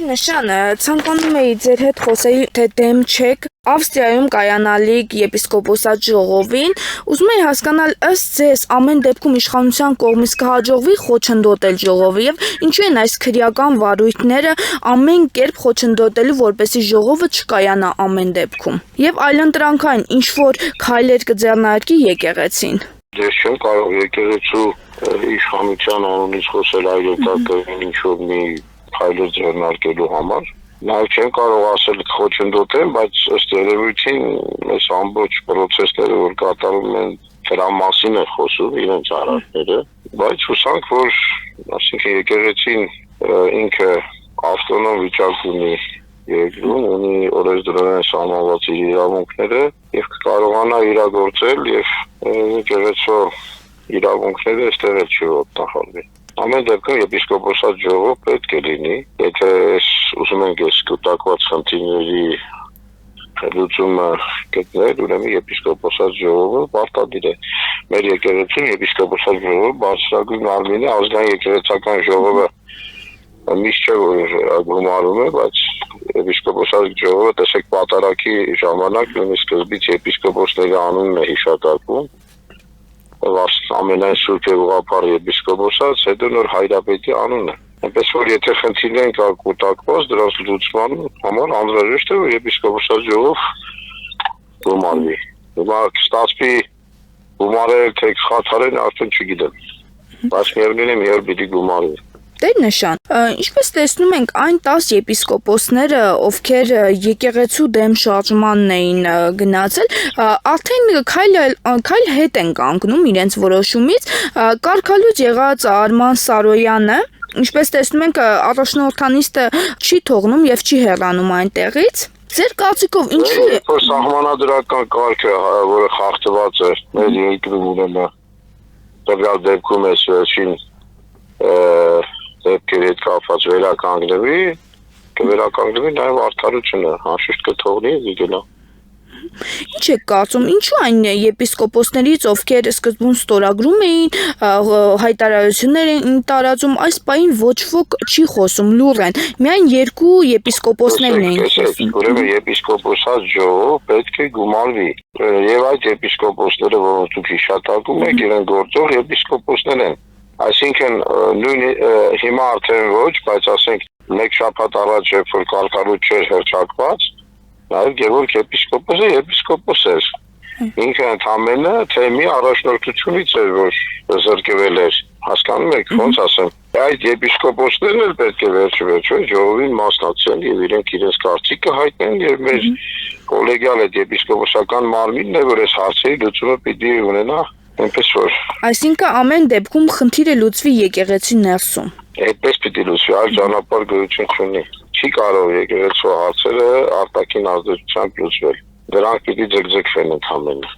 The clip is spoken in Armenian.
Նշան, ցանկանում էի ձեր հետ խոսել, թե դեմ չեք Ավստրիայում կայանալիք եպիսկոպոսատ ժողովին, ուզում էի հասկանալ ըստ ձեզ ամեն դեպքում իշխանության կողմից կհաջողվի խոչընդոտել ժողովը եւ ինչու են այս քրեական վարույթները ամեն կերպ խոչընդոտելու, որպեսզի ժողովը չկայանա ամեն դեպքում։ Եվ այլընտրանքային ինչ որ քայլեր կձեռնարկի եկեղեցին։ Ես չեմ կարող եկեղեցու իշխանության անունից խոսել այլընտրանքային ինչ որ մի քայլեր ձեռնարկելու համար։ Նաև չեմ կարող ասել խոչընդոտեմ, բայց ըստ երևույթին այս ամբողջ process-ները, որ կատարում են, դրա մասին է խոսում իրենց արարքները, բայց հուսանք, որ այսինքն եկեղեցին ինքը ավտոնոմ վիճակ ունի երկրում, ունի օրենսդրորեն սահմանված իր իրավունքները եւ կկարողանա իրագործել եւ եկեղեցու իրավունքները այստեղ չի ոտնահարվի։ Ամեն դեպքում եպիսկոպոսատ ժողով պետք է լինի, եթե ուզում ենք այս կուտակված խնդիրների լուծումը գտնել, ուրեմն եպիսկոպոսատ ժողովը պարտադիր է։ Մեր եկեղեցին եպիսկոպոսատ ժողովը բարձրագույն մարմին է, ազգային եկեղեցական ժողովը միշտ չէ որ գումարում է, բայց եպիսկոպոսատ ժողովը տեսեք պատարակի ժամանակ նույնիսկ սկզբից եպիսկոպոսների անունն է հիշատակվում։ Ամենայն սուրբ եւ ուղղափառ եպիսկոպոսած, հետո նոր հայրապետի անունը։ Այնպես որ եթե խնդիրներ կա կուտակված, դրանց լուծման համար անհրաժեշտ է որ եպիսկոպոսատ ժողով գումարվի։ Հիմա ստացվի գումարել թե խաթարել արդեն չգիտեմ։ Բայց միևնույն է մի օր պիտի գումարվի։ Նշան, ինչպես տեսնում ենք այն 10 եպիսկոպոսները, ովքեր եկեղեցու դեմ շարժմանն էին գնացել, արդեն քայլ հետ են կանգնում իրենց որոշումից, կարգալույծ եղած Արման Սարոյանը, ինչպես տեսնում ենք առաջնորդանիստը չի թողնում եւ չի հեռանում այնտեղից։ Ձեր կարծիքով ինչու է սահմանադրական կարգը, որը խախտված է մեր երկրում ուրեմն տվյալ դեպքում է վերջին դեպքերի հետ կապված կվերականգնվի նաև արդարությունը, անշուշտ կթողնի գնա։ Ինչ եք կարծում, ինչու այն եպիսկոպոսներից, ովքեր սկզբում ստորագրում էին, հայտարարություններ էին տարածում, այս պահին ոչ ոք չի խոսում, լուռ են, միայն երկու եպիսկոպոսներն էին խոսում։ Ուրեմն եպիսկոպոսատ ժողով պետք է գումարվի, եւ այդ եպիսկոպոսները, որոնց դուք հիշատակում եք, իրեն գործող եպիսկոպոսներ են։ Այսինքն նույն հիմա արդեն ոչ, բայց ասենք մեկ շաբաթ առաջ երբ որ կարգալույծ չէր հռչակված, նաև Գևորգ եպիսկոպոսը եպիսկոպոս էր։ Ինքը ընդամենը թե մի առաջնորդությունից էր, որ զրկվել էր, հասկանում եք, ոնց ասեմ։ Այդ եպիսկոպոսներն էլ պետք է վերջը ժողովին մասնակցեն եւ իրենք իրենց կարծիքը հայտնեն եւ մեր կոլեգիալ այդ եպիսկոպոսական մարմինն է, որ այս հարցերի լուծումը պիտի ունենա։ Այնպես որ Այսինքն ամեն դեպքում խնդիրը լուծվի եկեղեցի ներսում։ Այդպես պիտի լուծվի, այլ ճանապարհ գոյություն չունի։ Չի կարող եկեղեցու հարցերը արտաքին ազդեցությամբ լուծվել։ Դրանք պիտի ձգձգվեն ընդհանրապես։